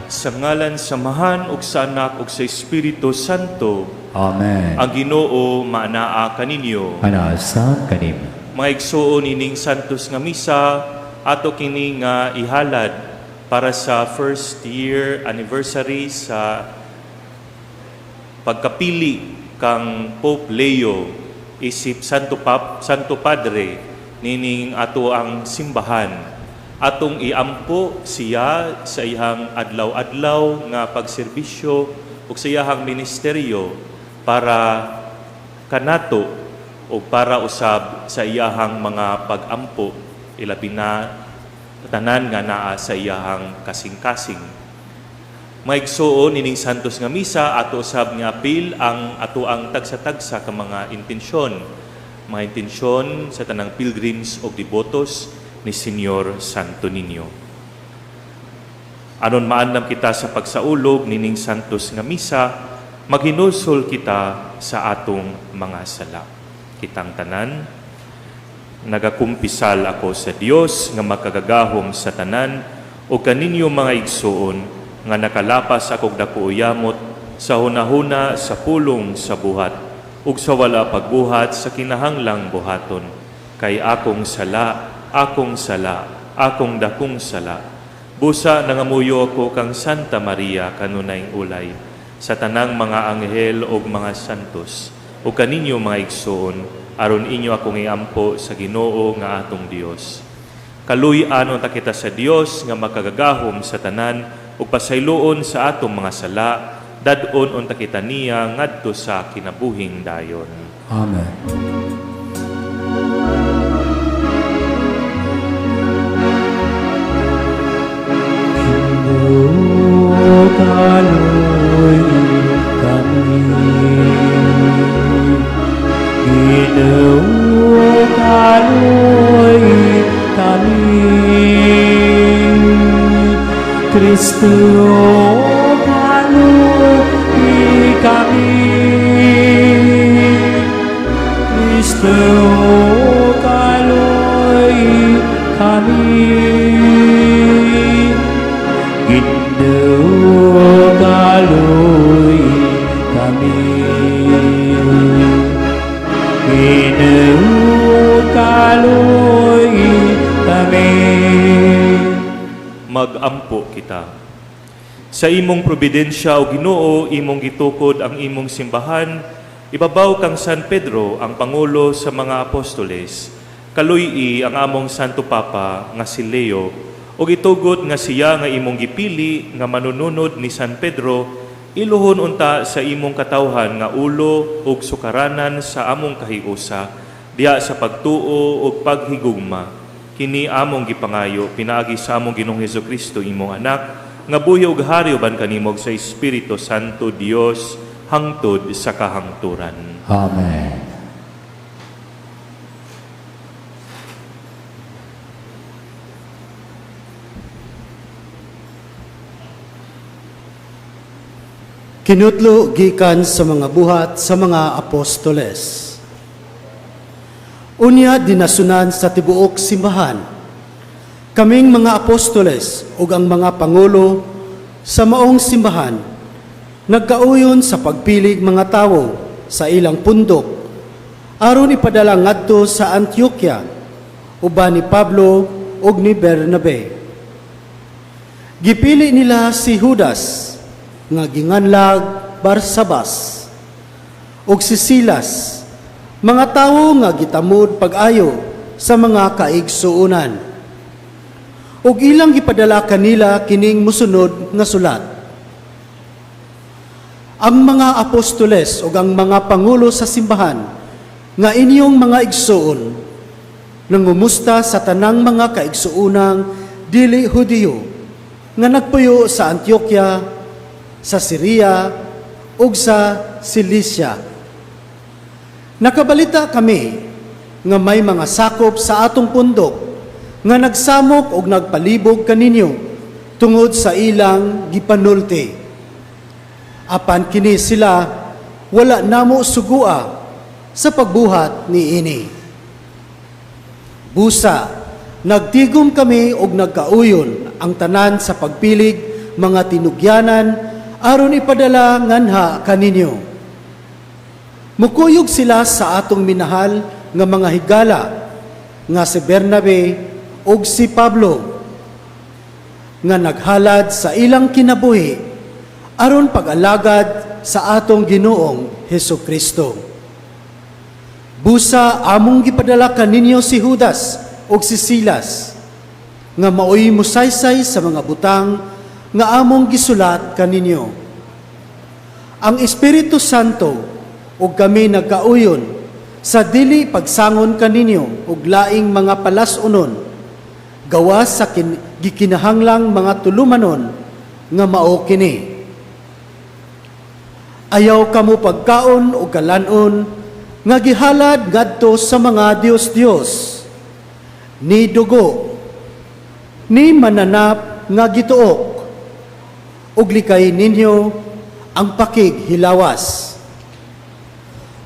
sa ngalan samahan ug sa Anak ug sa Espiritu Santo. Amen. Ang Ginoo maanaa kaninyo. Anasan kanim. Mga igsuon ining santos nga misa ato kini nga ihalad para sa first year anniversary sa pagkapili kang Pope Leo isip Santo Padre nining ato ang simbahan. Atong iampo siya sa iyang adlaw-adlaw nga pagserbisyo ug sa iyang ministeryo para kanato o para usab sa iyahang mga pag-ampo ilabi na tanan nga naa sa iyahang kasing-kasing. Maigsuon ining santos nga misa ato usab nga apil ang ato ang tagsa-tagsa ka mga intensyon sa tanang pilgrims o devotos ni Senyor Santo Niño. Anon maandam kita sa pagsaulog nining santos nga misa, maghinusol kita sa atong mga sala. Kitang tanan, nagakumpisal ako sa Dios nga makagagahom sa tanan o kaninyo mga igsuon nga nakalapas akong dakuuyamot sa hunahuna sa pulong sa buhat ug sa wala pagbuhat sa kinahanglang buhaton kay akong sala, akong dakong sala. Busa nangamuyo ako kang Santa Maria kanunayng ulay sa tanang mga anghel o mga santos o kaninyo mga igsoon aron inyo akong iampo sa Ginoo nga atong Dios. Kaluy-anon ta kita sa Dios nga makagagahom sa tanan ug pasayloon sa atong mga sala dadon unta kita niya ngadto sa kinabuhing dayon. Amen. Kaloy kami, Ginoo kaloy kami, Kristo kaloy kami, Kristo kaloy kami. Kaloy kami, Ginoo kaloy kami. Mag-ampo kita. Sa imong probidensya o Ginoo, imong gitukod ang imong simbahan, ibabaw kang San Pedro ang pangulo sa mga apostoles, kaluy ang among Santo Papa nga si Leo, o gitugot nga siya nga imong gipili nga manununod ni San Pedro, iluhon unta sa imong katawhan nga ulo ug sukaranan sa among kahiusa, diya sa pagtuo ug paghigugma. Kini among gipangayo, pinaagi sa among Ginoong Hesukristo imong anak, nga buhi ug hari uban kanimog sa Espiritu Santo Dios, hangtod sa kahangturan. Amen. Kinutlo gikan sa mga buhat sa mga apostoles. Unya dinasunan sa tibuok simbahan, kaming mga apostoles ug ang mga pangulo sa maong simbahan, nagkauyon sa pagpilig mga tawo sa ilang pundok, aron ipadala ngadto sa Antioquia, uban ni Pablo ug ni Bernabe. Gipili nila si Judas, nga ginganlag Barsabas, ug si Silas, mga tawo nga gitamod pag-ayo sa mga kaigsuonan. Ug ilang gipadala kanila kining mosunod nga sulat. Ang mga apostoles ug ang mga pangulo sa simbahan nga inyong mga igsuon nangumusta sa tanang mga kaigsuonang dili Hudiyo nga nagpuyo sa Antioquia, sa Syria ug sa Cilicia. Nakabalita kami nga may mga sakop sa atong pundok nga nagsamok ug nagpalibog kaninyo tungod sa ilang gipanulti. Apan kini sila wala namo sugua sa pagbuhat ni ini. Busa, nagtigom kami og nagkauyon ang tanan sa pagpilig mga tinugyanan aron ipadala nganha kaninyo. Mukuyog sila sa atong minahal nga mga higala nga si Bernabe ug si Pablo nga naghalad sa ilang kinabuhi aron pag-alagad sa atong Ginoong Hesukristo. Busa among gipadala kaninyo si Judas ug si Silas nga maoy musaysay sa mga butang nga among gisulat kaninyo. Ang Espiritu Santo ug kami nagkauyon sa dili pagsangon kaninyo ug laing mga palasunon gawas sa gikinahanglang mga tulumanon nga mao kini. Ayaw kamo pagkaon o kalanon nga gihalad ngadto sa mga Dios-Dios, ni dugo, ni mananap nga gituok, ug likay ninyo ang pakig hilawas.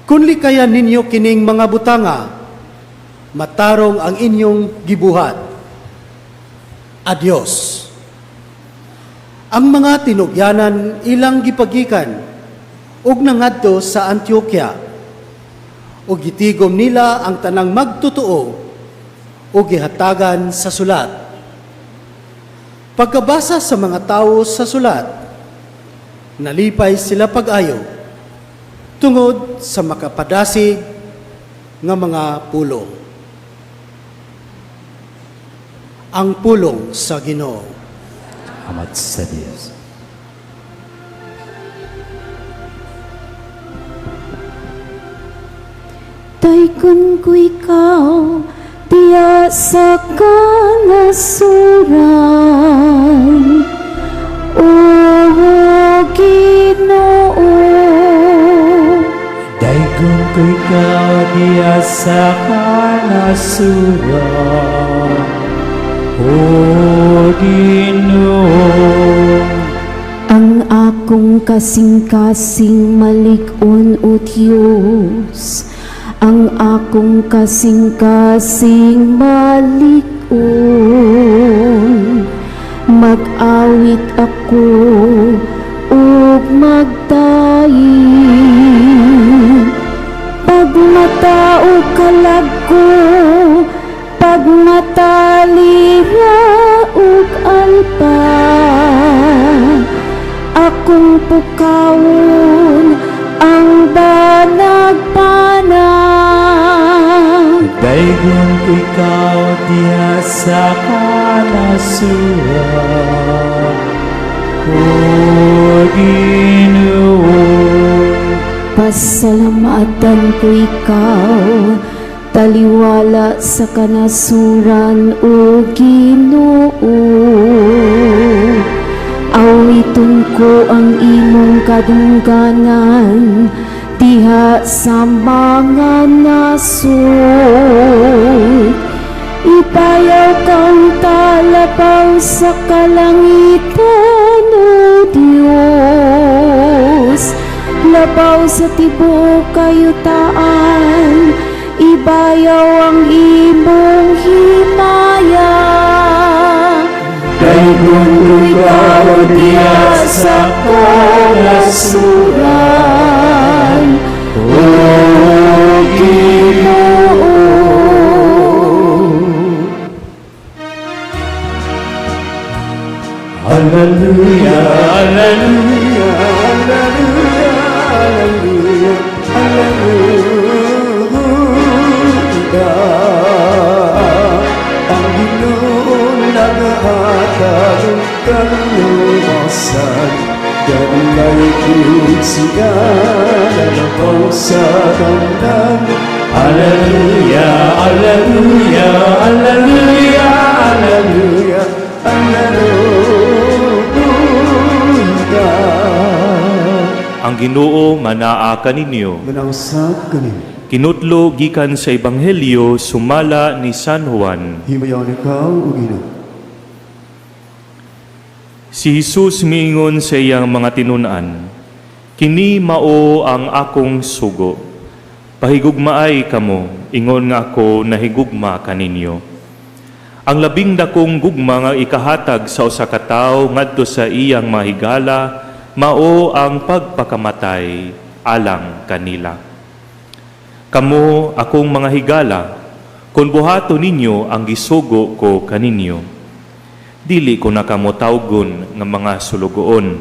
Kung likayan ninyo kining mga butanga, matarong ang inyong gibuhat. Adios. Ang mga tinugyanan ilang gipagikan ug nangadto sa Antioquia ug gitigom nila ang tanang magtotoo ug gihatagan sa sulat. Pagkabasa sa mga tao sa sulat, nalipay sila pag-ayo tungod sa makapadasig nga mga pulong. Ang pulong sa Ginoo. Salamat sa Diyos. Daikon ko ikaw, diya sa kanasuran, O Ginoo. Daigon ko ikaw diya sa kanasuran, O Ginoo. Ang akong kasing-kasing malig-on o Diyos, ang akong kasing-kasing malig-on. Mag-awit ako ug magdayi. Pagmata o kalag ko, pagmatalira ug alpa. Akong pukawon ang banag panag. Daigon ko ikaw diya sa kanasuran, O Ginoo. Pasalamatan ko ikaw, taliwala sa kanasuran o Ginoo. Awiton ko ang imong kadungganan diha sa mga nasud. Ipayaw kang talapaw sa kalangitan, O Diyos. Labaw sa tibuok kayutaan, ibayaw ang imong himaya. Daigon ko ikaw diya sa kanasuran, O Ginoo. Hallelujah, hallelujah, hallelujah, hallelujah, hallelujah. Ang Ginoo nagahatag ng kaluwasan, ganay kung siya nalabaw sa kandan. Hallelujah, hallelujah, hallelujah, hallelujah, hallelujah. Ang Ginoo manaa kaninyo. Manawsag kanin. Kinutlo gikan sa Ebanghelyo sumala ni San Juan. Himayaw ikaw, O Ginoo. Si Jesus miingon sa iyang mga tinunan, "Kini mao ang akong sugo. Pahigugmaay kamo, ingon nga ako nahigugma kaninyo. ang labing dakong gugma nga ikahatag sa usa ka tawo ngadto sa iyang mahigala mao ang pagpakamatay alang kanila. Kamo akong mga higala, kung buhato ninyo ang gisugo ko kaninyo, dili ko na kamo tawgon nga mga sulugoon.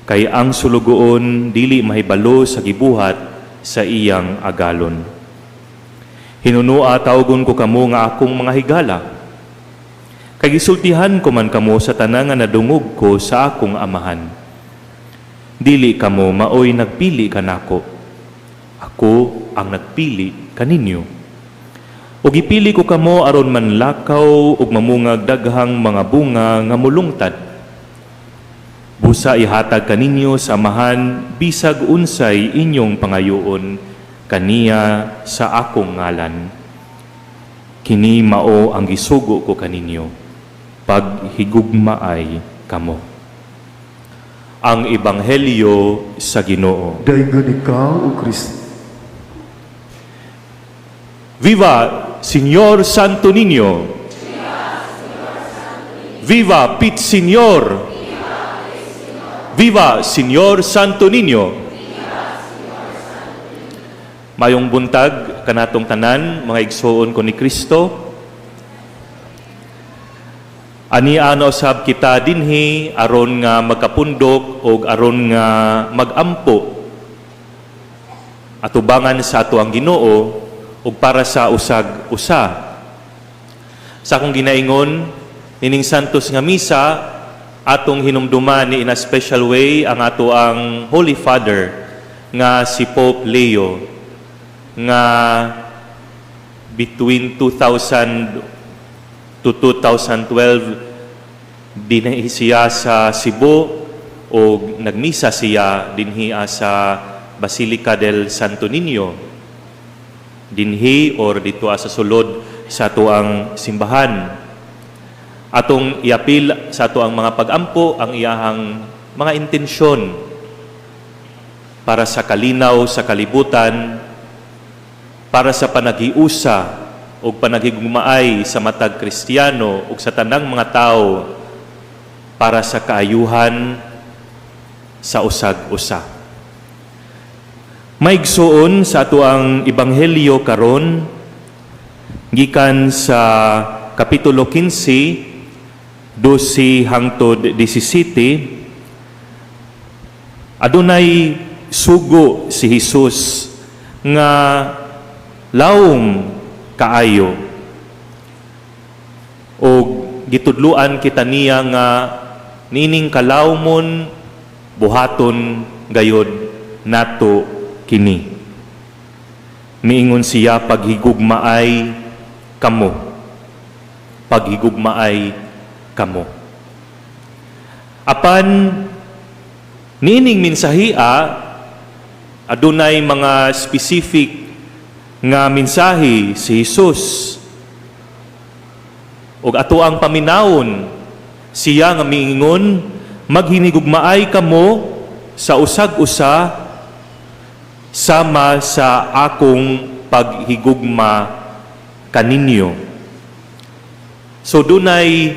Kay ang sulugoon dili mahibalo sa gibuhat sa iyang agalon. Hinunua tawgon ko kamo nga akong mga higala. Kay gisultihan ko man kamo sa tanan nga nadungog ko sa akong amahan. Dili kamo maoy nagpili kanako. Ako ang nagpili kaninyo. Ug ipili ko kamo aron manlakaw ug mamungag daghang mga bunga nga mulungtad. Busa ihatag kaninyo sa amahan bisag unsay inyong pangayoon kaniya sa akong ngalan. Kini mao ang gisugo ko kaninyo, paghigugmaay kamo. Ang Ebanghelyo sa Ginoo. Dayon ikaw, O Kristo. Viva Señor Santo Niño! Viva Pit Señor! Viva Señor Santo Niño! Mayong buntag kanatong tanan, mga igsoon ko ni Kristo. Ani ano sab kita dinhi aron nga magkapundok o aron nga magampo atubangan sa ato ang Ginoo ug para sa usag-usa. Sa akong ginaingon, nining santos nga misa, atong hinumduman ni in a special way ang ato ang Holy Father nga si Pope Leo nga between 2000 to 2012 dinhi siya sa Cebu o nagmisa siya dinhi sa Basilica del Santo Niño dinhi or dito sa sulod sa tuang simbahan. Atong iapil sa tuang mga pagampo ang iyahang mga intensyon para sa kalinaw sa kalibutan, para sa panaghiusa o panaghigugmaay sa matag Kristiyano o sa tanang mga tao para sa kaayuhan sa usag-usa. Maigsuon sa ato ang Ebanghelyo karon gikan sa Kapitulo 15, 12 hangtod 17, adunay sugo si Jesus nga lawom kaayo o gitudluan kita niya nga nining kalawmon buhaton gayod nato kini. Miingon siya paghigugmaay kamo. Paghigugmaay kamo. Apan nining mensahia adunay mga specific nga mensahe si Jesus. Og ato ang paminawon siya nga miingon maghinigugmaay kamo sa usag-usa sama sa akong paghigugma kaninyo. So dunay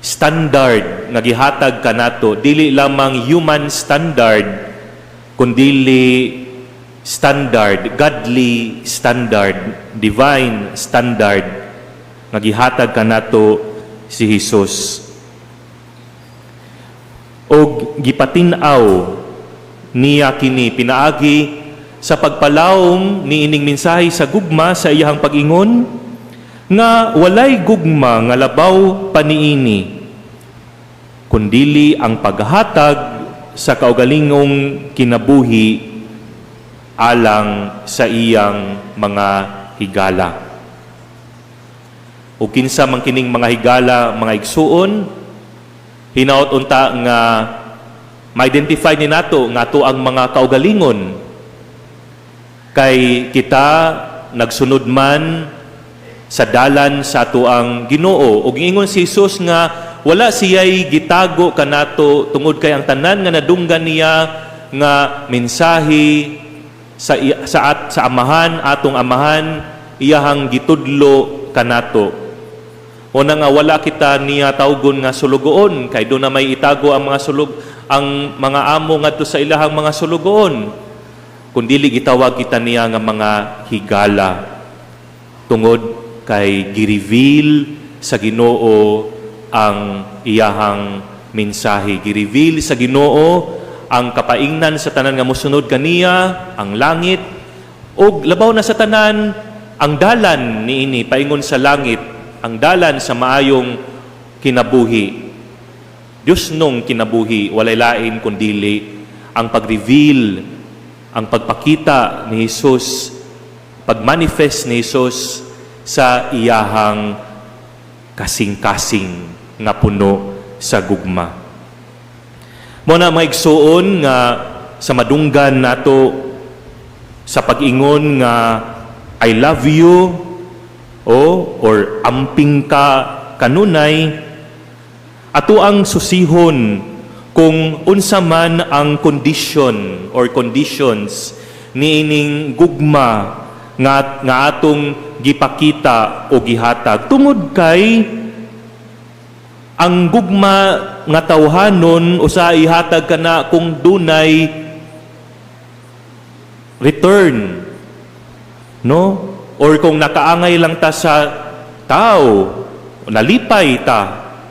standard nga gihatag kanato, dili lamang human standard kundili standard, godly standard, divine standard nga gihatag kanato si Jesus. Og gipatin-aw niya kini pinaagi sa pagpalawom ni ining mensahe sa gugma sa iyahang pag-ingon nga walay gugma nga labaw paniini kundili ang paghatag sa kaugalingong kinabuhi alang sa iyang mga higala. O kinsa man kining mga higala, mga igsuon, hinaot unta nga ma-identify ni nato nga ato ang mga kaugalingon kay kita nagsunod man sa dalan sa ato ang Ginoo. O giingon si Jesus nga wala siya'y gitago kanato tungod kay ang tanan nga nadunggan niya nga mensahe sa amahan, atong amahan, iyahang gitudlo kanato. O na nga wala kita niya tawgon nga sulugoon kay do na may itago ang mga amo ngadto sa ilahang mga sulugoon. Kundili gitawag kita niya nga mga higala tungod kay gi-reveal sa Ginoo ang iyahang mensahe. Gi-reveal sa Ginoo ang kapaingnan sa tanan nga mosunod kaniya, ang langit, o labaw na sa tanan ang dalan niini paingon sa langit, ang dalan sa maayong kinabuhi. Diyos nung kinabuhi, walay lain kundili ang pag-reveal, ang pagpakita ni Jesus, pag-manifest ni Jesus sa iyahang kasing-kasing nga puno sa gugma. Muna mga igsuon nga sa madunggan nato sa pag-ingon nga I love you or amping ka kanunay, ato ang susihon kung unsa man ang condition or conditions niining gugma nga atong gipakita o gihatag tungod kay ang gugma nga tawhanon usa ihatag kana kung dunay return, no? Or kung nakaangay lang ta sa tao, nalipay ta,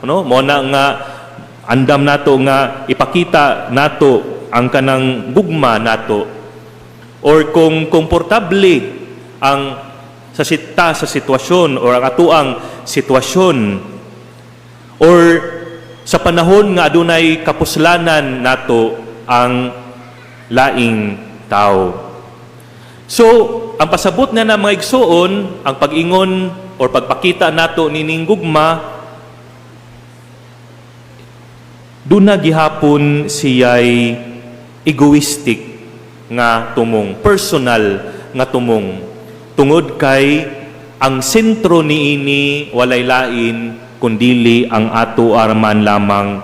no? Mo na nga andam nato nga ipakita nato ang kanang gugma nato. Or kung komportable ang sa sitwasyon or ang atuang sitwasyon, or sa panahon nga adunay kapuslanan nato ang laing tao. So, ang pasabot na mga igsuon, ang pag-ingon or pagpakita nato nining gugma, duna gihapon siya'y egoistic nga tumong, personal nga tumong. Tungod kay ang sentro niini walay lain kundili ang ato arman lamang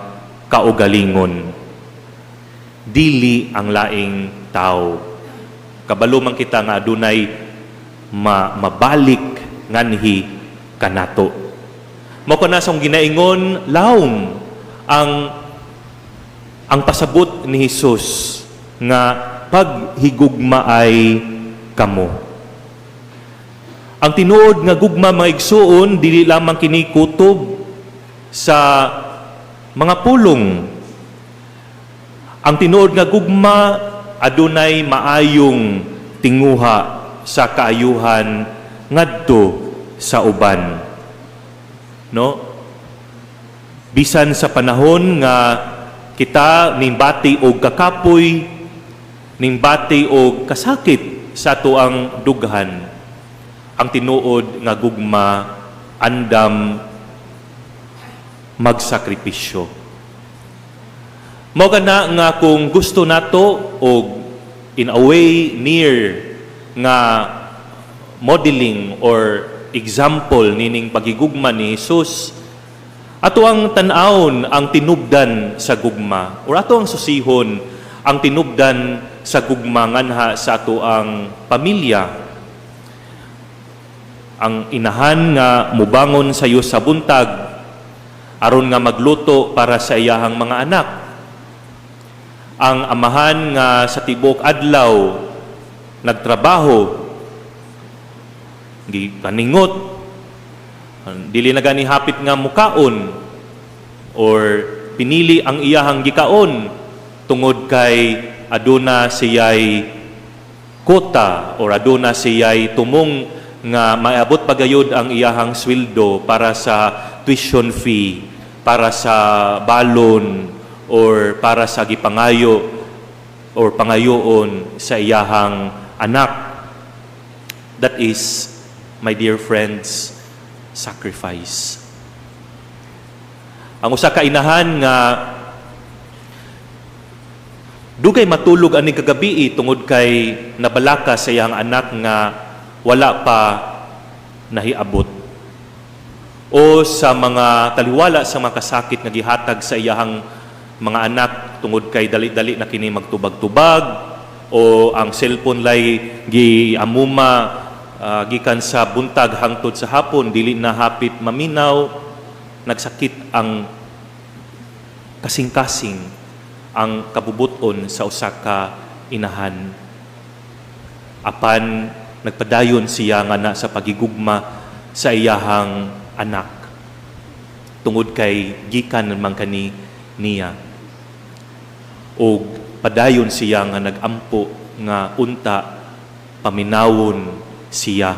kaugalingon. Dili ang laing tao. Kabalo man kita nga adunay mabalik nganhi kanato. Mao kana sa ginaingon lawom ang pasabot ni Hesus nga paghigugma ay kamo. Ang tinuod nga gugma mga igsuon dili lamang kini kutob sa mga pulong. Ang tinuod nga gugma adunay maayong tinguha sa kaayuhan ngadto sa uban. No? Bisan sa panahon nga kita nimbati og kakapoy, nimbati og kasakit sa tuang dughan, ang tinuod nga gugma andam magsakripisyo. Mao kana nga kung gusto nato og in a way near nga modeling or example nining pagigugma ni Jesus, ato ang tan-awon ang tinubdan sa gugma or ato ang susihon ang tinubdan sa gugma nganha sa ato ang pamilya. Ang inahan nga mubangon sayo sa buntag aron nga magluto para sa iyahang mga anak. Ang amahan nga sa tibuok adlaw nagtrabaho, kaningot, dili na gani hapit nga mukaon or pinili ang iyahang gikaon tungod kay aduna siyay kota or aduna siyay tumong nga maabot pagayod ang iyahang sweldo para sa tuition fee, para sa balon, or para sa gipangayo or pangayoon sa iyahang anak. That is, my dear friends, sacrifice. Ang usa ka inahan nga dugay matulog ani kagabi tungod kay nabalaka sa iyang anak nga wala pa nahiabot. O sa mga taliwala sa mga kasakit nga gihatag sa iyahang mga anak tungod kay dali-dali na kini magtubag-tubag o ang cellphone lay giamuma gikan sa buntag hangtod sa hapon dili na hapit maminaw nagsakit ang kasing-kasing ang kabubuton sa usa ka inahan. Apan nagpadayon siya nga na sa pagigugma sa iyahang anak. Tungod kay gikan man kani niya. O padayon siya nga nagampo nga unta paminawon siya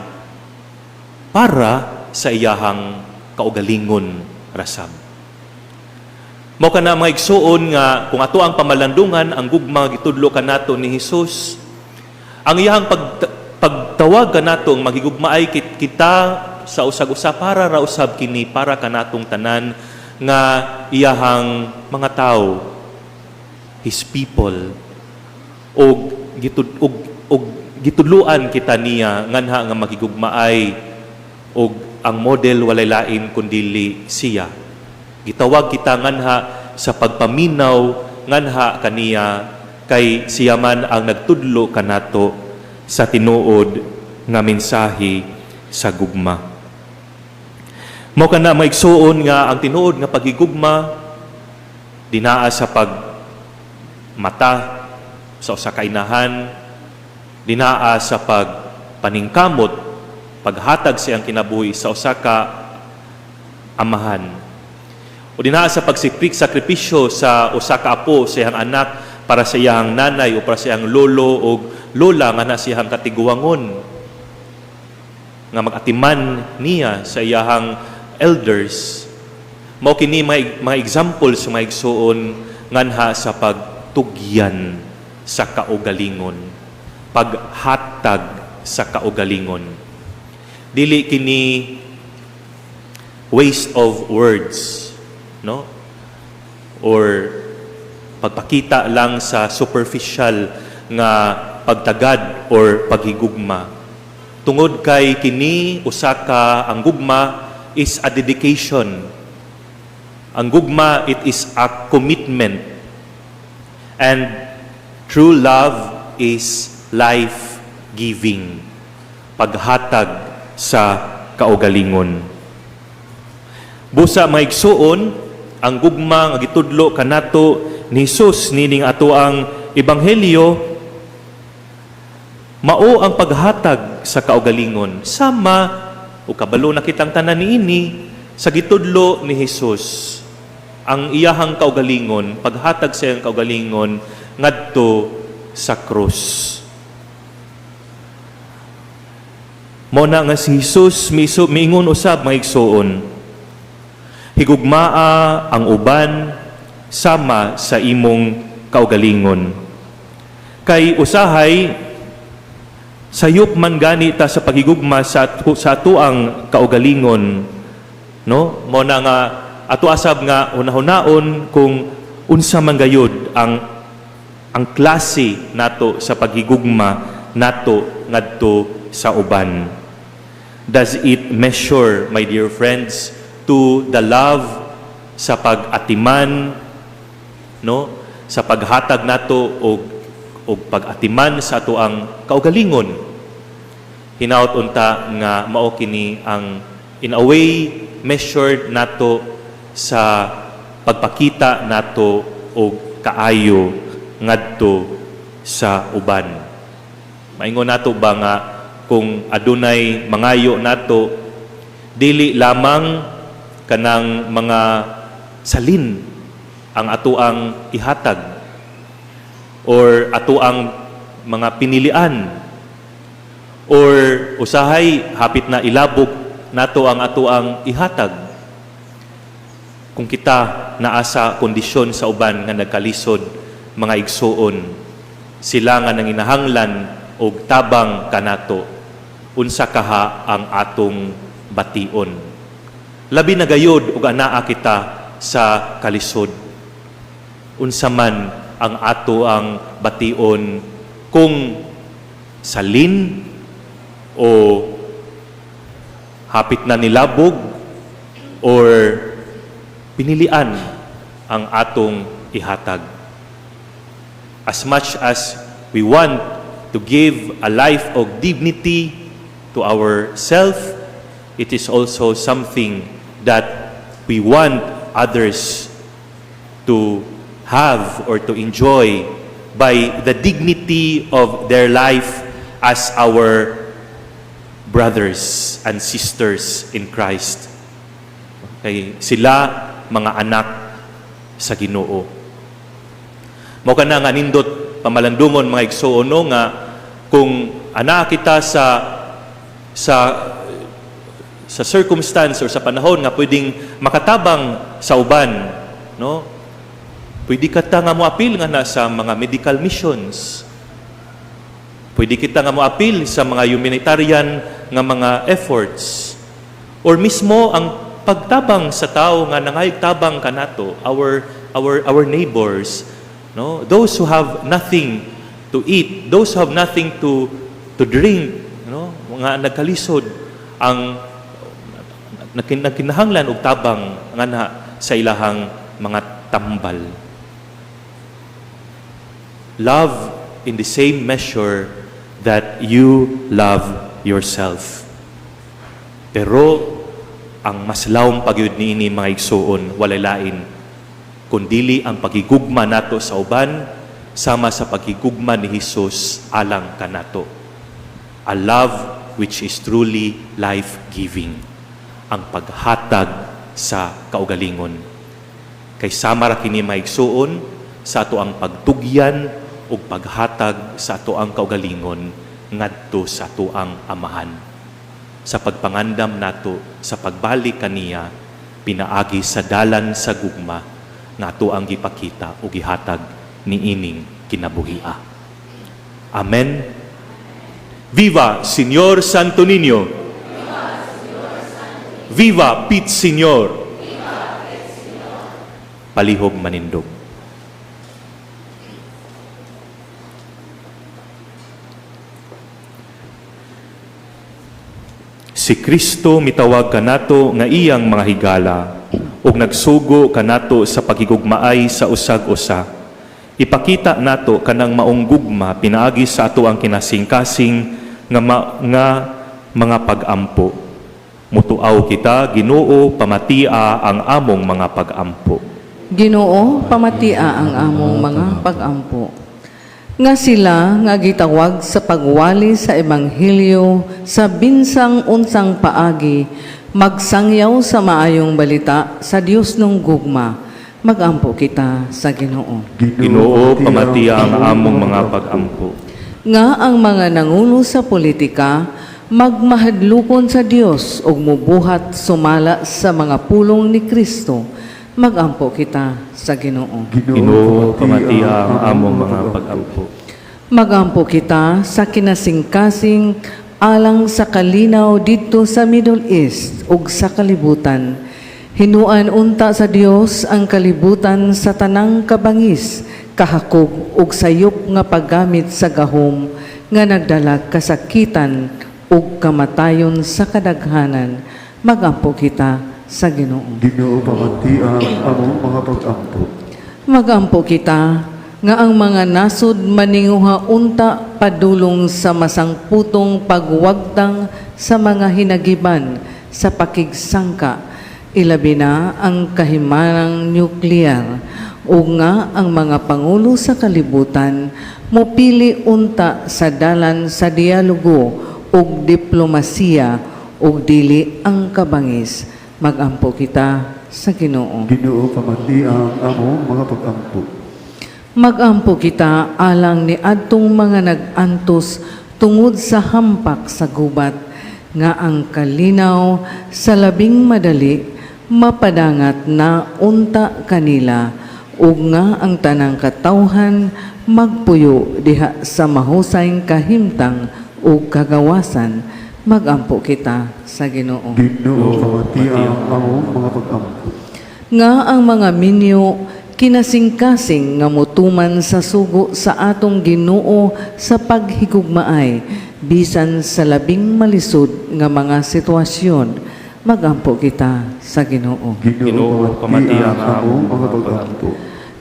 para sa iyahang kaugalingon rasab. Mao kana mga igsuon nga kung ato ang pamalandungan ang gugma gitudlo kanato ni Hesus, ang iyahang pagtawag kanatong magigugmaay kita sa usag-usa para ra usab kini para kanatong tanan nga iyahang mga tao, His people, og gitudluan kita niya nganha nga magigugmaay og ang model walay lain kundili siya. Gitawag kita nganha sa pagpaminaw nganha kaniya kay siya man ang nagtudlo kanato sa tinuod nga mensahe sa gugma. Mao kana maigsuon nga ang tinuod nga pagigugma dinaa sa pagmata sa usa ka inahan, dinaa sa pagpaningkamot, paghatag siyang kinabuhi sa usa ka amahan. O dinaa sa pagsakripisyo sa usa ka apo sa iyang anak para sa iyang nanay o para sa iyang lolo o lola nga na siyang katiguangon nga magatiman niya sa iyang elders. Mao kini mga examples sa mga igsuon nganha sa pagtugyan sa kaugalingon, paghatag sa kaugalingon. Dili kini waste of words, no? Or pagpakita lang sa superficial nga pagtagad or paghigugma. Tungod kay kini usa ka ang gugma is a dedication. Ang gugma, it is a commitment. And true love is life-giving. Paghatag sa kaugalingon. Busa maigsuon ang gugma nga gitudlo kanato ni Hesus nining ato ang ebanghelyo, mao ang paghatag sa kaugalingon. Sama o kabalo na kitang tanan niini sa gitudlo ni Hesus. Ang iyahang kaugalingon, paghatag sa iyang kaugalingon ngadto sa krus. Mao na nga si Hesus miingon usab maigsuon, higugmaa ang uban sama sa imong kaugalingon. Kay usahay sayop man gani ta sa paghigugma sa atuang kaugalingon, no? Mao na nga ato asab nga hunahon kung unsa man gayud ang klase nato sa paghigugma nato ngadto sa uban. Does it measure, my dear friends, to the love sa pag-atiman, no? Sa paghatag nato og pag-atiman sa ato ang kaugalingon. Hinaut unta nga mao kini ang in a way measured nato sa pagpakita nato og kaayo ngadto sa uban. Maingon nato ba nga kung adunay mangayo nato, dili lamang kanang mga salin ang atoang ihatag or atoang mga pinilian or usahay hapit na ilabog nato ang atoang ihatag. Kung kita naa sa kondisyon sa uban nga nagkalisod, mga igsuon, sila nga nanginahanglan og tabang kanato, unsa kaha ang atong bation. Labi na gayod og anaa kita sa kalisod. Unsa man ang ato ang bation kung salin o hapit na nilabog or pinilian ang atong ihatag. As much as we want to give a life of dignity to ourselves, it is also something that we want others to have or to enjoy by the dignity of their life as our brothers and sisters in Christ. Okay, sila mga anak sa Ginoo. Mao kana nga nindot pamalandungon mga igsoon no, nga kung ana kita sa circumstance or sa panahon nga pwedeng makatabang sa uban, no? Pwede kita nga moapil nga na sa mga medical missions. Pwede kita nga moapil sa mga humanitarian nga mga efforts. Or mismo ang pagtabang sa tao nga nangaytabang kanato, our neighbors, no? Those who have nothing to eat, those who have nothing to drink, no? Mga nagkalisod ang nakinahanglan og tabang nga na sa ilahang mga tambal. Love in the same measure that you love yourself. Pero ang mas lawom pagyud niini mga igsoon walay lain kundili ang pagigugma nato sa uban sama sa pagigugma ni Hesus alang kanato. A love which is truly life-giving. Ang paghatag sa kaugalingon. Kay sama ra kini mga igsoon sa ato ang pagtugyan o paghatag sa ato ang kaugalingon ngadto sa ato ang amahan. Sa pagpangandam nato sa pagbalik kaniya pinaagi sa dalan sa gugma nga ato ang gipakita o gihatag niining kinabuhia. Amen. Viva Señor Santo Niño. Viva Pit Señor. Palihog manindog. Si Kristo mitawag kanato nga iyang mga higala ug nagsugo kanato sa pagigugmaay sa usag-usa. Ipakita nato kanang maong gugma pinaagi sa ato ang kinasing-kasing nga mga pag-ampo. Mutuaw kita, Ginoo, pamatia ang among mga pag-ampo. Ginoo, pamatia ang among mga pag-ampo. Nga sila nga gitawag sa pagwali sa ebanghelyo sa binsang unsang paagi, magsangyaw sa maayong balita sa Dios nung gugma. Magampo kita sa Ginoo. Ginoo, pamatia ang among mga pag-ampo. Nga ang mga nangulo sa politika magmahadlukon sa Dios ug mubuhat sumala sa mga pulong ni Kristo. Magampo kita sa Ginoo. Ginoo, pamatia ang among mga pag-ampo. Magampo kita sa kinasing-kasing alang sa kalinaw dito sa Middle East ug sa kalibutan. Hinuan unta sa Dios ang kalibutan sa tanang kabangis, kahakog ug sayop nga paggamit sa gahom nga nagdala kasakitan ug kamatayon sa kadaghanan. Magampo kita sa Ginoo. Ginoo, pamatia ang among mga pag-ampo. Magampo kita nga ang mga nasud maninguha unta padulong sa masangputong pagwagtang sa mga hinagiban sa pakigsangka, ilabi na ang kahimanang nuklear, o nga ang mga pangulo sa kalibutan mopili unta sa dalan sa dialogo ug diplomasiya ug dili ang kabangis. Magampo kita sa Ginoo. Ginoo, pamatia ang among mga pag-ampo. Magampo kita alang ni adtong mga nag-antos tungod sa hampak sa gubat, nga ang kalinaw sa labing madali mapadangat na unta kanila, ug nga ang tanang katawhan magpuyo diha sa mahusayng kahimtang o kagawasan. Magampo kita sa Ginoo. Ginoo, pamatia ang among mga pag-ampo. Nga ang mga minyo kinasing-kasing nga motuman sa sugo sa atong Ginoo sa paghigugmaay bisan sa labing malisod nga mga sitwasyon. Magampo kita sa Ginoo. Ginoo, pamatia ang among mga pag-ampo.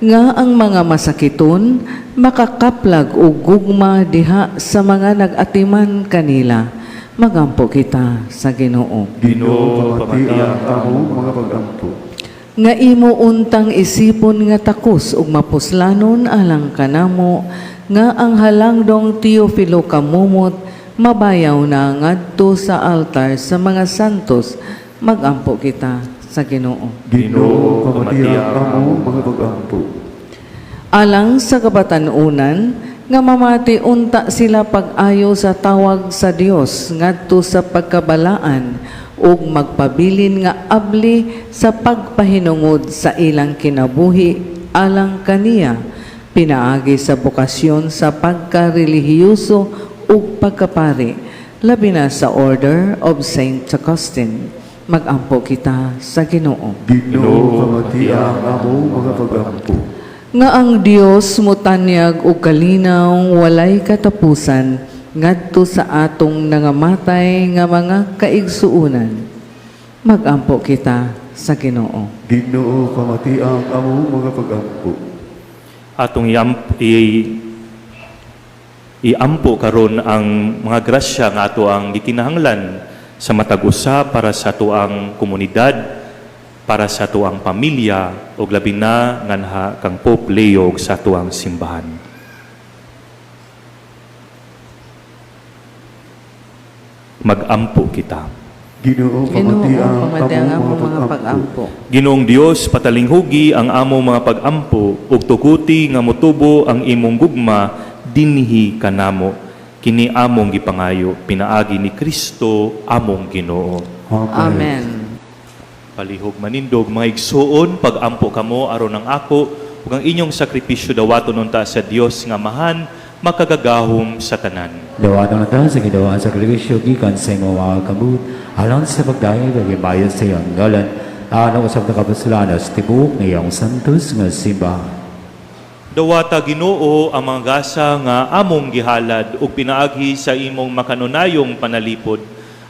Nga ang mga masakiton makakaplag o gugma diha sa mga nagatiman kanila. Magampo kita sa Ginoo. Ginoo, pamatia ang among mga pag-ampo. nga imo untang isipon nga takos ug mapuslanon alang kanamo nga ang halangdong Teofilo kamumot mabayaw na ngadto sa altar sa mga santos. Magampo kita sa Ginoo. Ginoo, pamatiang amo mga pag-ampo. Alang sa kabatanunan nga mamati unta sila pag-ayo sa tawag sa Dios ngadto sa pagkabalaan ug magpabilin nga abli sa pagpahinungod sa ilang kinabuhi alang kaniya pinaagi sa bokasyon sa pagkarelihiyoso ug pagkapari labi na sa Order of Saint Augustine. Magampo kita sa Ginoo. Ginoo, pamatiang amo mga pag-ampo. Nga ang Dios mutanyag ug kalinaw walay katapusan ngadto sa atong nangamatay nga mga kaigsuonan. Magampo kita sa Ginoo. Ginoo, pamatiang amo mga pag-ampo. Atong iampo karon ang mga grasya nga ato ang gikinahanglan sa matag usa para sa tuang komunidad, para sa tuang pamilya ug labi na nganha kang Pope Leo ug sa tuang simbahan. Magampo kita. Ginoo, Ginoo, pamatiang amo amo mga pag-ampo. Ginoong Dios, patalinghugi ang amo mga pag-ampo ug tukuti nga motubo ang imong gugma dinhi kanamo. Kini among gipangayo pinaagi ni Kristo among Ginoo. Amen. Palihog manindog mga igsuon pag-ampo kamo aron ang ako ug ang inyong sakripisyo dawaton unta sa Dios nga mahan makagagahom sa tanan. Dawaton na ta sa gidawaan sa sakripisyo gikan sa imong mga kamut alang sa pagdahil paghibayad sa iyong ngalan alang usab na kapasulanas tibuok ng iyong santos nga simbahan. Dawata Ginoo ang mga gasa nga among gihalad ug pinaagi sa imong makanunayong panalipod.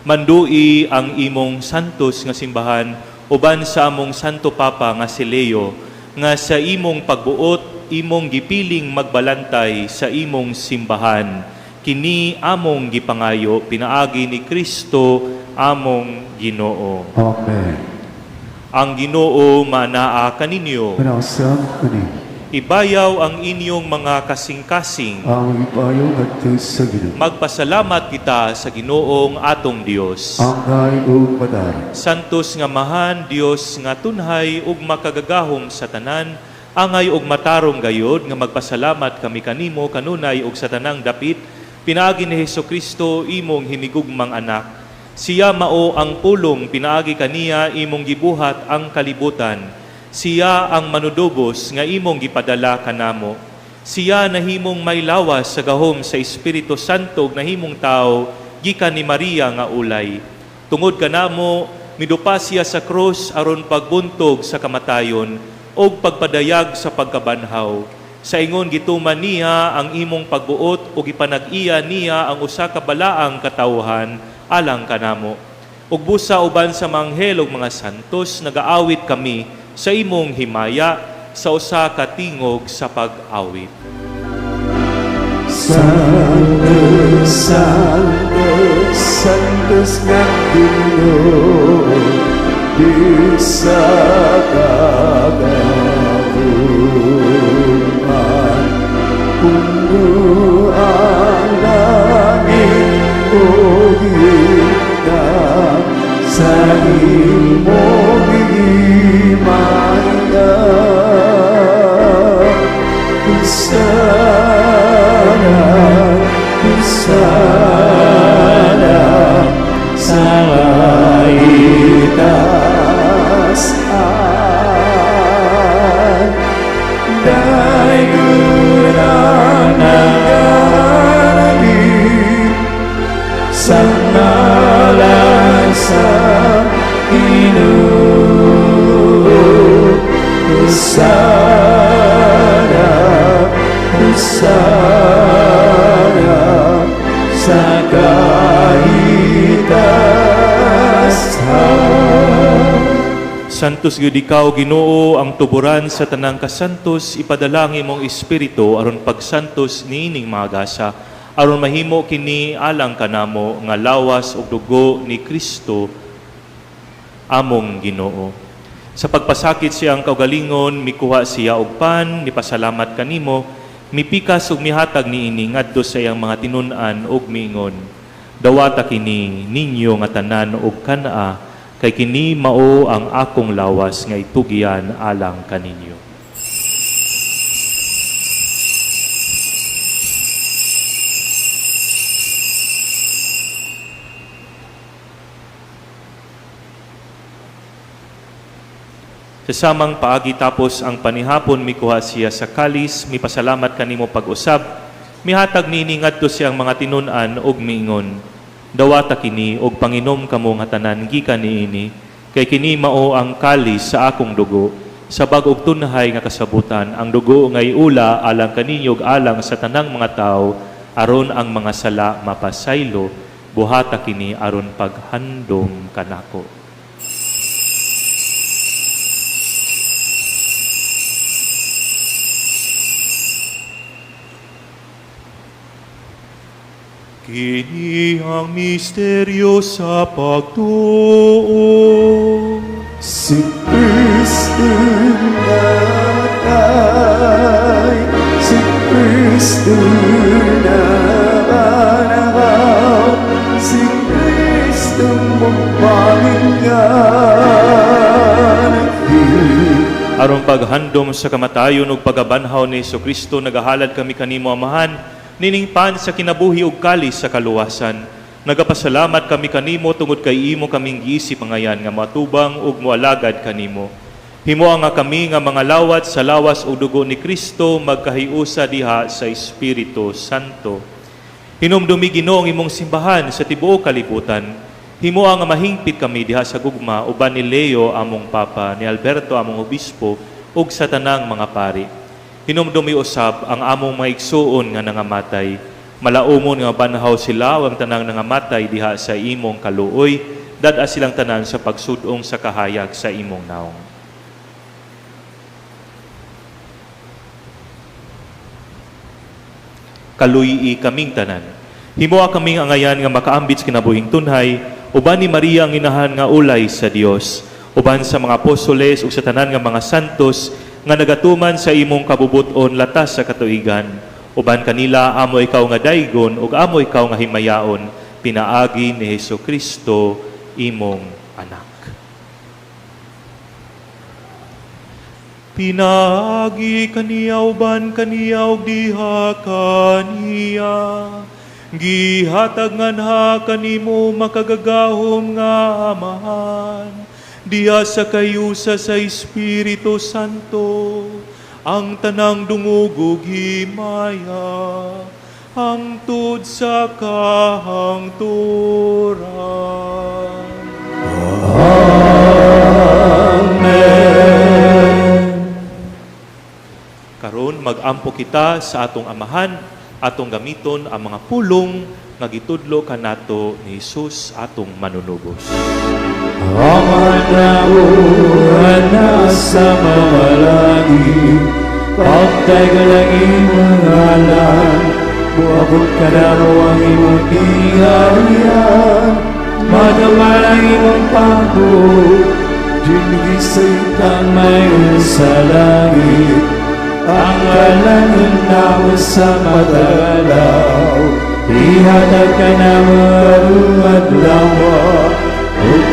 Mandui ang imong santos nga simbahan uban sa among Santo Papa nga si Leo nga sa imong pagbuot imong gipiling magbalantay sa imong simbahan. Kini among gipangayo pinaagi ni Kristo among Ginoo. Amen. Ang Ginoo manaa kaninyo. Panasam kani. Ibayaw ang inyong mga kasing-kasing. Ang ipayo ngadto sa Ginoo. Magpasalamat kita sa Ginoong atong Dios. Angay ug madar. Santos nga mahan Dios nga tunhay ug makagagahom sa tanan, angay ug matarong gayod nga magpasalamat kami kanimo kanunay ug sa tanang dapit pinaagi ni Hesukristo imong hinigugmang anak. Siya mao ang pulong pinaagi kaniya imong gibuhat ang kalibutan. Siya ang manudubos nga imong gipadala kanamo. Siya nahimong may lawas sa gahom sa Espiritu Santo ug nahimong tao gikan ni Maria nga ulay. Tungod kanamo midupa siya sa krus aron pagbuntog sa kamatayon ug pagpadayag sa pagkabanhaw. Sa ingon gituman niya ang imong pagbuot ug ipanag-iya niya ang usa ka balaang katawhan alang kanamo. Ug busa uban sa mga anghel ug mga santos nagaawit kami sa imong himaya sa usa ka tingog sa pag-awit. Santos, Santos, Santos nga Ginoo, di sa kagabuhan. Puno ang langit o higdan sa imong himaya. Sana sa itaas dayon ang nagalit sa ngalan sa Ginoo. Sana sa kaitasan. Santos gyud ikaw Ginoo ang tuburan sa tanang kasantos ipadala ang imong espiritu aron pagsantos niining mga gasa aron mahimo kini alang kanamo nga lawas ug dugo ni Kristo among Ginoo. Sa pagpasakit siyang kaugalingon, mikuha siya og pan, nipasalamat kanimo, mipikas ug mihatag niini ngadto sa iyang mga tinun-an ug miingon, dawata kini ninyo nga tanan ug kana, kay kini mao ang akong lawas nga itugian alang kaninyo. Sa samang paagi tapos ang panihapon, mikuha siya sa kalis, mipasalamat kanimo pag-usab, mihatag niini ngadto siyang mga tinun-an ug miingon, dawata kini og panginom kamo nga tanan gikan niini, kay kini mao ang kalis sa akong dugo, sa bag-og tunhay nga kasabutan, ang dugo nga iula alang kaninyo ug alang sa tanang mga tawo, aron ang mga sala mapasaylo, buhata kini aron paghandom kanako. Kini ang misteryo sa pagtuo. Si Kristo natay, si Kristo nabanakaw, si Kristo magpalingan. Aron paghandom sa kamatayon ug pagabanhaw ni Jesucristo, nagahalad kami kanimo, Amahan, niningpan sa kinabuhi ug kalis sa kaluwasan. Nagapasalamat kami kanimo tungod kay imo kaming giisip ngayan nga matubang ug moalagad kanimo. Himoa nga kami nga mga lawat sa lawas ug dugo ni Kristo magkahiusa diha sa Espiritu Santo. Hinumdumi Ginoo ang imong simbahan sa tibuok kalibutan. Himoa nga mahingpit kami diha sa gugma uban ni Leo among papa, ni Alberto among obispo ug sa tanang mga pari. Hinumdumi usab ang among mga igsuon nga nangamatay. Malaumon nga banhaw sila ang tanang nangamatay diha sa imong kaluoy, dad-a silang tanan sa pagsudong sa kahayag sa imong naong. Kaluyi kaming tanan. Himoa kaming angayan nga makaambit sa kinabuhing tunhay, uban ni Maria ang inahan nga ulay sa Dios, uban sa mga apostoles ug sa tanan nga mga santos nga nagatuman sa imong kabubuton latas sa katuigan, uban kanila amo ikaw nga daygon ug amo ikaw nga himayaon, pinaagi ni Jesucristo imong anak. Pinaagi kaniya uban kaniya ug diha kaniya, gihatag nganha kanimo makagagahom nga Amahan, diha sa kayusa sa Espiritu Santo, ang tanang dungog ug himaya, hangtod sa kahangturan. Amen. Karon mag-ampo kita sa atong Amahan, atong gamiton ang mga pulong nga gitudlo kanato ni Hesus atong manunubos. Ama namuhan na sa mga langit, pagtay ka lang imong ngalan, buabot ka na ang imong iharian, madama lang imong pagod, dinigisay kang mayon sa langit, ang kalangan namin sa matalaw, ihatag ka na mga lawa,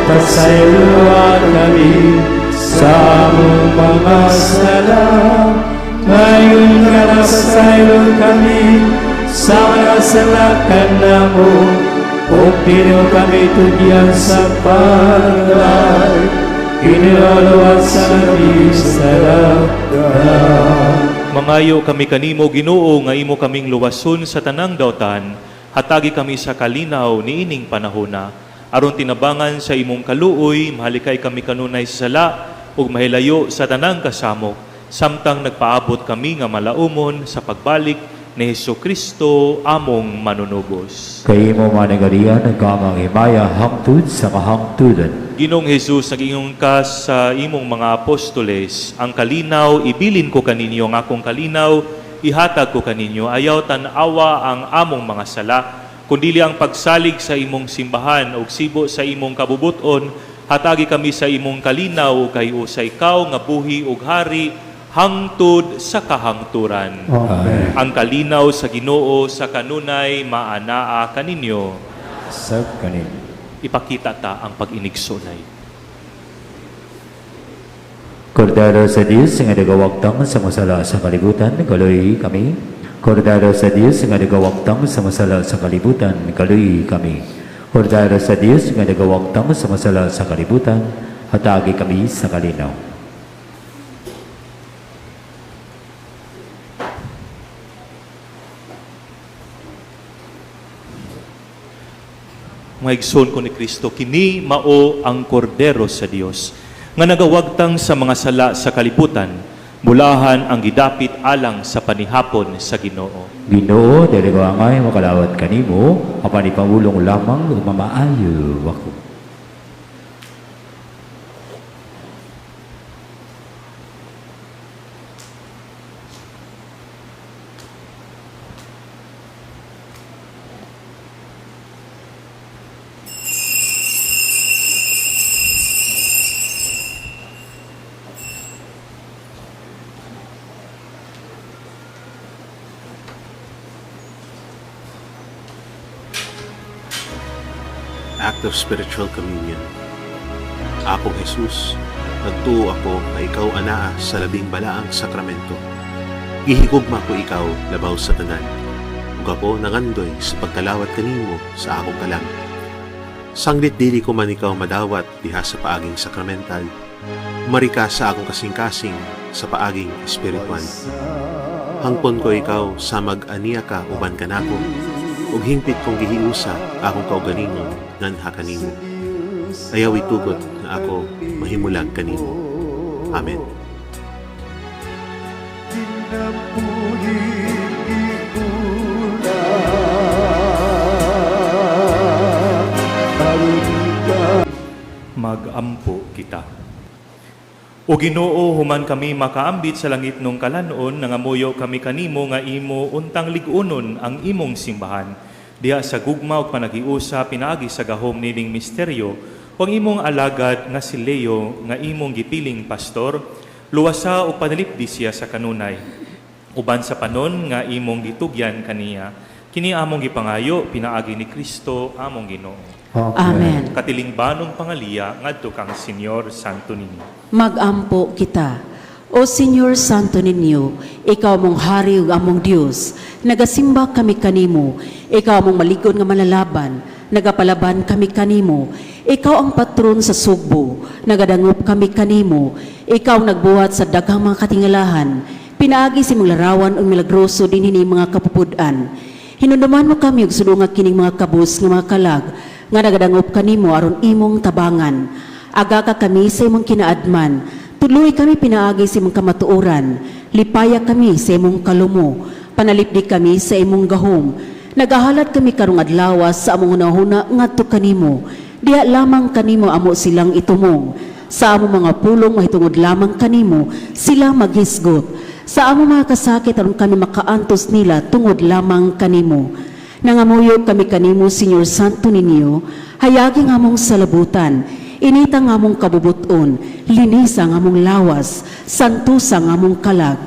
Pasayloan kami sa among mga sala. Ngayon ka na pasaylo kami sa mga salakan namo. O pino kami tugyan sa palay, iniluluan sa labis na lagdan. Mangayo kami kanimo, Ginoo, nga imo kaming luwason sa tanang dautan, hatagi kami sa kalinaw niining panahona. Aron tinabangan sa imong kaluoy, mahalikay kami kanunay sa sala, ug mahilayo sa tanang kasamok, samtang nagpaabot kami nga malaumon sa pagbalik ni Jesucristo among manunubos. Kay mo managarian, nagkamang himaya, hangtud sa kahangtudan. Ginoong Jesus, nag-ingon ka sa imong mga apostoles, ang kalinaw, ibilin ko kaninyo ang akong kalinaw, ihatag ko kaninyo, ayaw tan-awa ang among mga sala, kundili ang pagsalig sa imong simbahan o sibo sa imong kabubuton, Hatagi kami sa imong kalinaw kay usay ikaw nga buhi ug hari hangtod sa kahangturan. Amen. Ang kalinaw sa Ginoo sa kanunay maanaa kaninyo. Sa kanin. Ipakita ta ang pag-inigsunay. Kordero sa Diyos nga nagawagtang sa masala sa kalibutan, kaluy kami. Kordero sa Diyos nga nagawagtang sa masala sa kalibutan, kaluy kami. Kordero sa Diyos nga nagawagtang sa masala sa kalibutan, hatagi kami sa kalinaw. Mga igsoon ko ni Kristo, kini mao ang kordero sa Dios nga nagawagtang sa mga sala sa kalibutan, mulahan ang gidapit alang sa panihapon sa Ginoo. Ginoo, dili ko angay makalawat kanimo, apan ipangulong lamang ug mamaayo ako. Act of Spiritual Communion. Akong Jesus, nagtuo ako na ikaw anaa sa labing balaang sakramento. Gihigugma ko ikaw labaw sa tanan. Ug ako nangandoy sa pagkalawat kanimo sa akong kalam. Sanglit dili ko man ikaw madawat diha sa paaging sakramental. Marika sa akong kasing-kasing sa paaging espirituan. Hangpon ko ikaw sa mag-aniya ka uban kanako. Ug hingpit kong gihiusa akong kaugalingon nganha kanimo. Ayaw itugot na ako mahimulag kanimo. Amen. Magampo kita. O Ginoo, human kami makaambit sa langit nung kalanon, nangamuyo kami kanimo nga imo untang ligunon ang imong simbahan. Diha sa gugma ug panagiusa pinaagi sa gahom nining misteryo, o ang imong alagad nga si Leo nga imong gipiling pastor, luwasa ug panalipdi siya sa kanunay. Uban sa panon nga imong gitugyan kaniya, kini among gipangayo pinaagi ni Kristo among Ginoo. Amen. Katiling banong pangaliya ngadto kang Senyor Santo Niño. Magampo kita. O Senyor Santo Niño, ikaw mong hari ug among Dios, nagasimba kami kanimo, ikaw mong maligod nga manlalaban, nagapalaban kami kanimo, ikaw ang patron sa sugbo, nagadangop kami kanimo, ikaw nagbuhat sa daghang mga katingalahan, pinaagi si mong larawan ug milagroso dinhi mga kapupudan. Hinunduman mo kami og sulunga kining mga kabus nga mga kalag, nga nagadangop kanimo aron imong tabangan. Aga ka kami sa imong kinaadman, tuloy kami pinaagi sa imong kamatuoran, lipaya kami sa imong kalumo, panalipdi kami sa imong gahom. Nagahalat kami karong adlaw sa among hunahuna ngadto kanimo, diha lamang kanimo amo silang itumong. Sa among mga pulong mahitungod lamang kanimo, sila maghisgot. Sa among mga kasakit aron kami makaantos nila tungod lamang kanimo. Nangamuyo kami kanimo, Senyor Santo Niño, hayagi nga among salabutan, inita nga among kabubuton, linisa nga among lawas, santusa nga among kalag.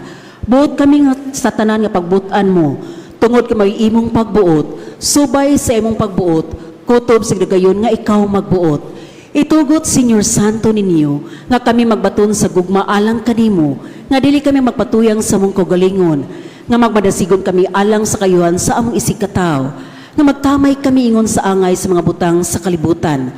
Buot kami nga sa tanan nga pagbutan mo, tungod kay imong pagbuot, subay sa imong pagbuot, kutob sa gayon nga ikaw magbuot. Itugot, Senyor Santo Niño, nga kami magbaton sa gugma alang kanimo, nga dili kami magpatuyang sa mong kaugalingon, nga magmadasigon kami alang sa kayuhan sa among isikataw, nga magtamay kami ingon sa angay sa mga butang sa kalibutan.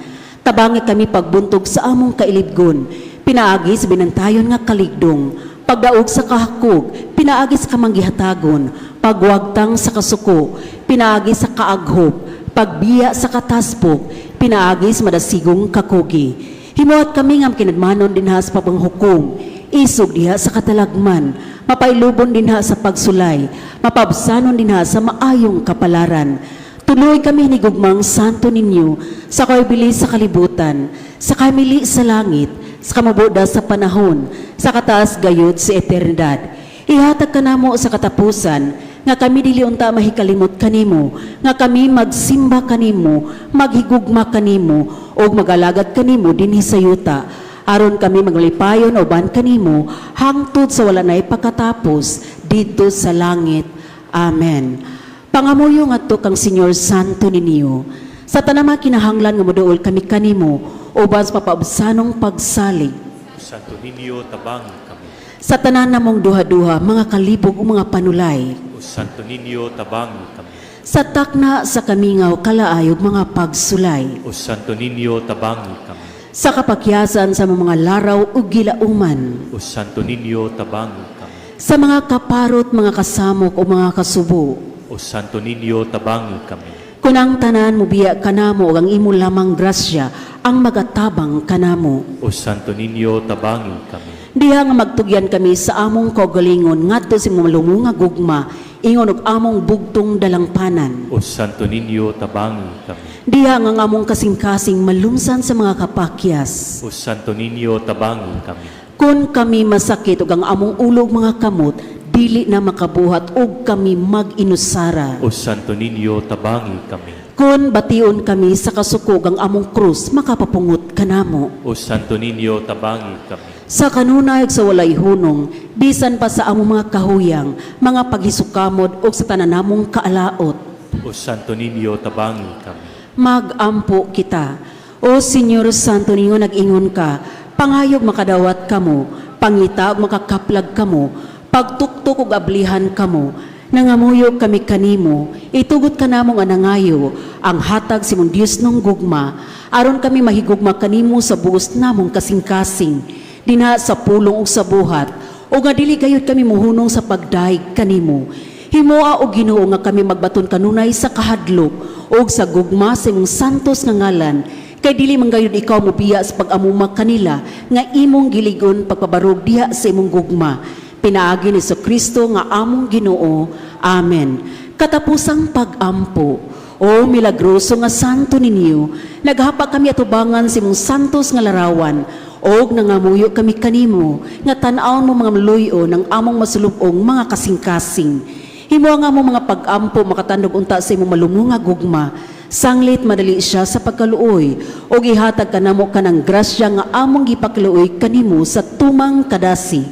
Tabangi kami pagbuntog sa among kailibgon, pinaagi sa binantayon nga kaligdong, pagdaog sa kahakog, pinaagi sa kamanggihatagon, pagwagtang sa kasuko, pinaagi sa kaaghop, pagbiya sa kataspok, pinaagi sa madasigong kakugi. Himuat kami nga kinadmanon dinha sa pagpanghukom, isog diha sa katalagman, mapailubon dinha sa pagsulay, mapabsanon dinha sa maayong kapalaran. Tuloy kami ni Gugmang Santo Niño sa bilis sa kalibutan, sa kamili sa langit, sa kamabuda sa panahon, sa kataas gayud sa eternidad. Ihatag ka namo sa katapusan, nga kami dili unta mahikalimot kanimo, nga kami magsimba kanimo, maghigugma kanimo, o magalagad kanimo dinhi sa yuta, aron kami maglipayon uban kanimo, hangtod sa wala na'y pagkatapos, dito sa langit. Amen. Pangamuyo nga to kang Senyor Santo ninyo, sa tanama kinahanglan nga moduol kami kanimo, uban sa papaabsanong pagsalig, Santo Niño, tabangi kami. sa tanan namong duha-duha, mga kalibog o mga panulay, O Santo Niño, tabangi kami. sa takna sa kamingaw kalaayog mga pagsulay, O Santo Niño, tabangi kami. sa kapakyasan sa mga laraw ug gilauman, O Santo Niño, tabangi kami. sa mga kaparot, mga kasamok o mga kasubo, O Santo Niño, tabangi kami. kunang tanan mubiya kanamo ug ang imo lamang grasya ang magatabang kanamo. O Santo Niño, tabangi kami. Diha nga magtugyan kami sa among kaugalingon ngadto sa mga lumunga gugma, ingon og among bugtong dalangpanan. O Santo Niño, tabangi kami. Diha nga ang among kasing-kasing malumsan sa mga kapakyas. O Santo Niño, tabangi kami. Kung kami masakit ug ang among ulog mga kamot, dili na makabuhat ug kami mag-inusara. O Santo Niño, tabangi kami. Kung bation kami sa kasukog ang among krus, makapapungot kanamo. O Santo Niño, tabangi kami. Sa kanunay ug sa walay hunong, bisan pa sa among mga kahuyang, mga pagisukamod ug sa tanan namong kaalaot, O Santo Niño, tabangi kami. magampo kita. O Senyor Santo ninyo nag-ingon ka, pangayog makadawat kamo, pangita ug makakaplag kamo, pagtuktok ug ablihan kamo, nangamuyog kami kanimo, itugot ka namong anangayo, ang hatag si mong Diyos nung gugma, aron kami mahigugma kanimo sa buos namong kasing-kasing, dinha sa pulong ug sa buhat, o nga dili gayud kami muhunong sa pagdaig kanimo. Himoa o Ginoo nga kami magbaton kanunay sa kahadlok o sa gugma sa imong santos nga ngalan, kay dili man gayud ikaw mobiya sa pag-amuma kanila nga imong giligon pagpabarog diha sa imong gugma. Pinaagi ni Kristo nga among Ginoo. Amen. Katapusang pag-ampo, o milagroso nga santo ninyo, naghapa kami atubangan sa imong santos nga larawan, og nangamuyo kami kanimo, nga tan-awon mo mga maluyo ng among masulubong mga kasing-kasing. Himo nga mo mga pag-ampo makatandog unta sa imong malumunga gugma, sanglit madali siya sa pagkaluoy, og ihatag kanamo kanang grasya nga among gipakluoy kanimo sa tumang kadasi.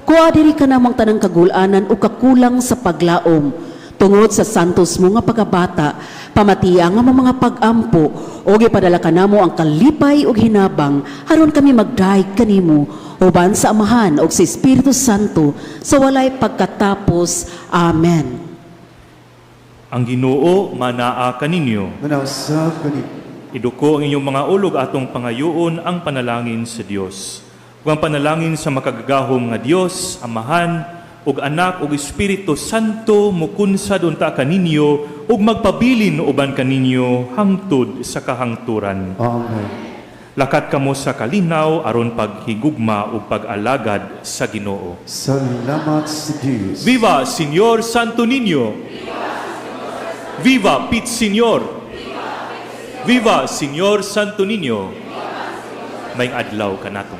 Kuha diri kanamong tanang kagulanan o kakulang sa paglaom, tungod sa santos mo nga pagkabata, pamatiya nga mo mga pag-ampo, o gipadala kanamo ang kalipay o hinabang, haron kami magdaig kanimo, uban sa Amahan o sa Espiritu Santo, sa walay pagkatapos. Amen. Ang Ginoo manaa kaninyo. Manasa kanimo. Iduko ang inyong mga ulog atong pangayoon ang panalangin sa Dios. Ug ang panalangin sa makagagahom nga Dios, Amahan, ug Anak ug Espiritu Santo mukunsad unta kaninyo ug magpabilin uban kaninyo hangtod sa kahangturan. Amen. Lakat kamo sa kalinaw aron paghigugma ug pag-alagad sa Ginoo. Salamat sa Diyos. Viva Señor Santo Niño! Viva Pit Señor! Viva Señor Santo Niño! May adlaw kanatong